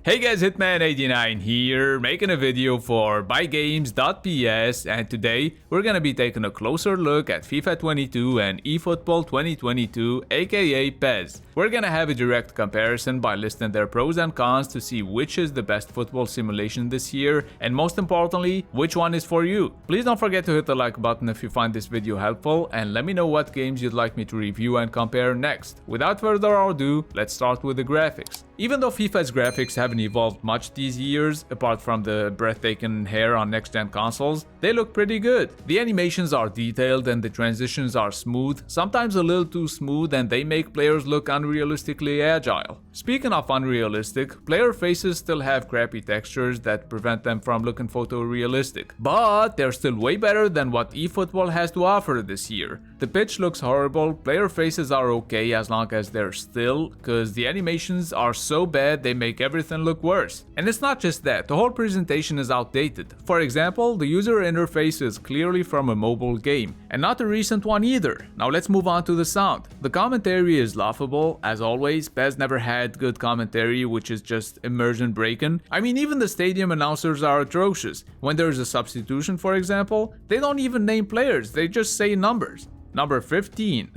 Hey guys, Hitman89 here, making a video for buygames.ps, and today we're gonna be taking a closer look at FIFA 22 and eFootball 2022, aka PES. We're gonna have a direct comparison by listing their pros and cons to see which is the best football simulation this year, and most importantly, which one is for you. Please don't forget to hit the like button if you find this video helpful, and let me know what games you'd like me to review and compare next. Without further ado, let's start with the graphics. Even though FIFA's graphics haven't evolved much these years, apart from the breathtaking hair on next-gen consoles, they look pretty good. The animations are detailed and the transitions are smooth, sometimes a little too smooth, and they make players look unrealistically agile. Speaking of unrealistic, player faces still have crappy textures that prevent them from looking photorealistic, but they're still way better than what eFootball has to offer this year. The pitch looks horrible, player faces are okay as long as they're still, cause the animations are so bad they make everything look worse. And it's not just that, the whole presentation is outdated. For example, the user interface is clearly from a mobile game, and not a recent one either. Now let's move on to the sound. The commentary is laughable. As always, PES never had good commentary, which is just immersion breaking. I mean, even the stadium announcers are atrocious. When there's a substitution, for example, they don't even name players, they just say numbers. Number 15,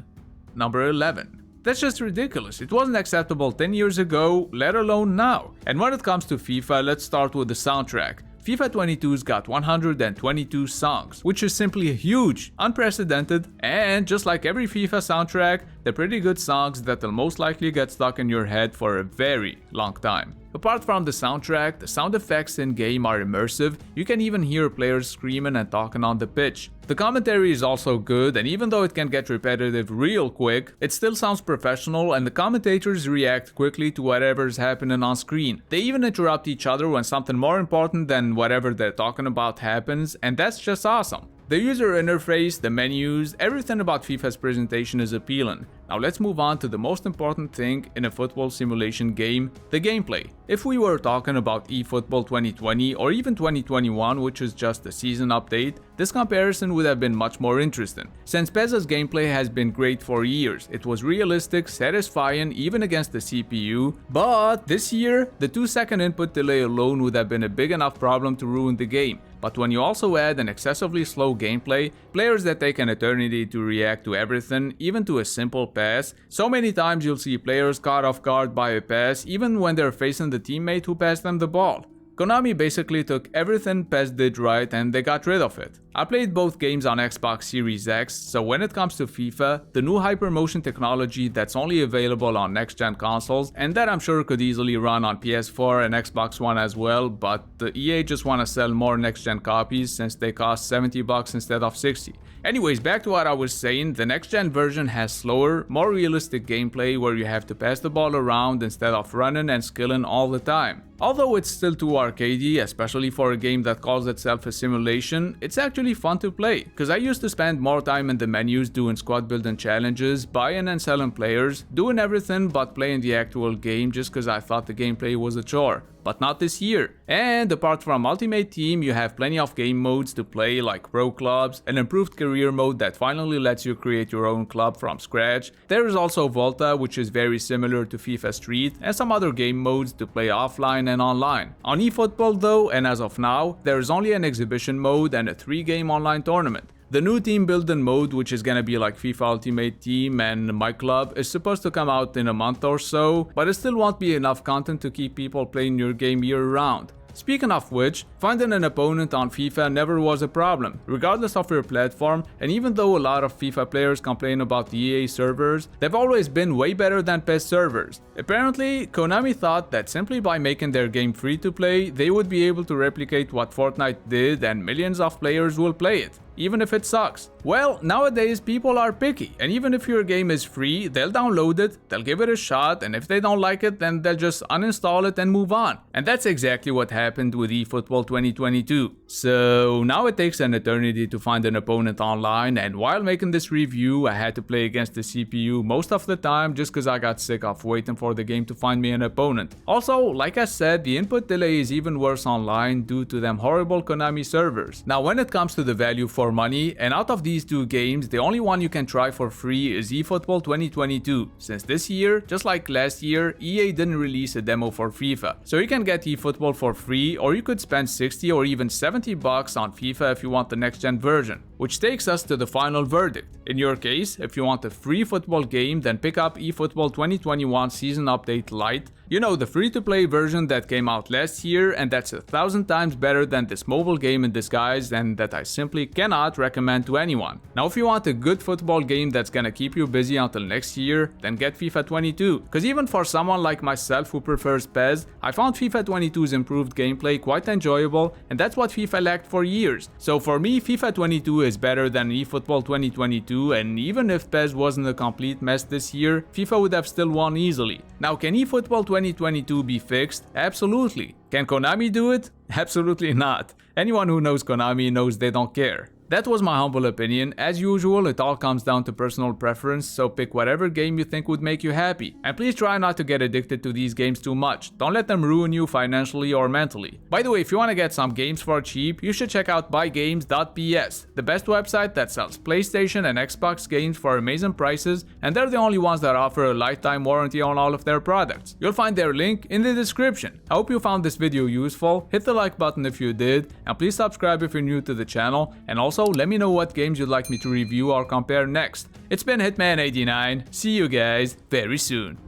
number 11. That's just ridiculous. It wasn't acceptable 10 years ago, let alone now. And when it comes to FIFA, let's start with the soundtrack. FIFA 22's got 122 songs, which is simply huge, unprecedented, and just like every FIFA soundtrack, they're pretty good songs that'll most likely get stuck in your head for a very long time. Apart from the soundtrack, the sound effects in-game are immersive. You can even hear players screaming and talking on the pitch. The commentary is also good, and even though it can get repetitive real quick, it still sounds professional, and the commentators react quickly to whatever's happening on screen. They even interrupt each other when something more important than whatever they're talking about happens, and that's just awesome. The user interface, the menus, everything about FIFA's presentation is appealing. Now let's move on to the most important thing in a football simulation game, the gameplay. If we were talking about eFootball 2020 or even 2021, which is just a season update, this comparison would have been much more interesting. Since PES's gameplay has been great for years, it was realistic, satisfying even against the CPU, but this year, the 2-second input delay alone would have been a big enough problem to ruin the game. But when you also add an excessively slow gameplay, players that take an eternity to react to everything, even to a simple pass, so many times you'll see players caught off guard by a pass even when they're facing the teammate who passed them the ball. Konami basically took everything PES did right and they got rid of it. I played both games on Xbox Series X, so when it comes to FIFA, the new hypermotion technology that's only available on next-gen consoles, and that I'm sure could easily run on PS4 and Xbox One as well, but the EA just want to sell more next-gen copies since they cost $70 instead of $60. Anyways, back to what I was saying, the next-gen version has slower, more realistic gameplay where you have to pass the ball around instead of running and skilling all the time. Although it's still too arcadey, especially for a game that calls itself a simulation, it's actually fun to play, cause I used to spend more time in the menus doing squad building challenges, buying and selling players, doing everything but playing the actual game just cause I thought the gameplay was a chore. But not this year. And apart from Ultimate Team, you have plenty of game modes to play like Pro Clubs, an improved career mode that finally lets you create your own club from scratch. There is also Volta, which is very similar to FIFA Street, and some other game modes to play offline and online. On eFootball though, and as of now, there is only an exhibition mode and a 3-game online tournament. The new team building mode, which is gonna be like FIFA Ultimate Team and My Club, is supposed to come out in a month or so, but it still won't be enough content to keep people playing your game year-round. Speaking of which, finding an opponent on FIFA never was a problem, regardless of your platform, and even though a lot of FIFA players complain about the EA servers, they've always been way better than PES servers. Apparently, Konami thought that simply by making their game free to play, they would be able to replicate what Fortnite did and millions of players will play it, even if it sucks. Well, nowadays people are picky, and even if your game is free, they'll download it, they'll give it a shot, and if they don't like it, then they'll just uninstall it and move on. And that's exactly what happened with eFootball 2022. So now it takes an eternity to find an opponent online, and while making this review, I had to play against the CPU most of the time just cause I got sick of waiting for the game to find me an opponent. Also, like I said, the input delay is even worse online due to them horrible Konami servers. Now when it comes to the value for for money, and out of these two games, the only one you can try for free is Efootball 2022, since this year, just like last year, EA didn't release a demo for FIFA. So you can get Efootball for free, or you could spend 60 or even 70 bucks on FIFA if you want the next gen version. Which takes us to the final verdict. In your case, if you want a free football game, then pick up Efootball 2021 Season Update Lite. You know, the free-to-play version that came out last year, and that's 1,000 times better than this mobile game in disguise, and that I simply cannot recommend to anyone. Now, if you want a good football game that's gonna keep you busy until next year, then get FIFA 22. Cause even for someone like myself who prefers PES, I found FIFA 22's improved gameplay quite enjoyable, and that's what FIFA lacked for years. So for me, FIFA 22 is better than Efootball 2022, and even if PES wasn't a complete mess this year, FIFA would have still won easily. Now, can Efootball 2022 be fixed? Absolutely. Can Konami do it? Absolutely not. Anyone who knows Konami knows they don't care. That was my humble opinion. As usual, it all comes down to personal preference, so pick whatever game you think would make you happy. And please try not to get addicted to these games too much. Don't let them ruin you financially or mentally. By the way, if you want to get some games for cheap, you should check out buygames.ps, the best website that sells PlayStation and Xbox games for amazing prices, and they're the only ones that offer a lifetime warranty on all of their products. You'll find their link in the description. I hope you found this video useful. Hit the like button if you did, and please subscribe if you're new to the channel, and also let me know what games you'd like me to review or compare next. It's been Hitman89. See you guys very soon.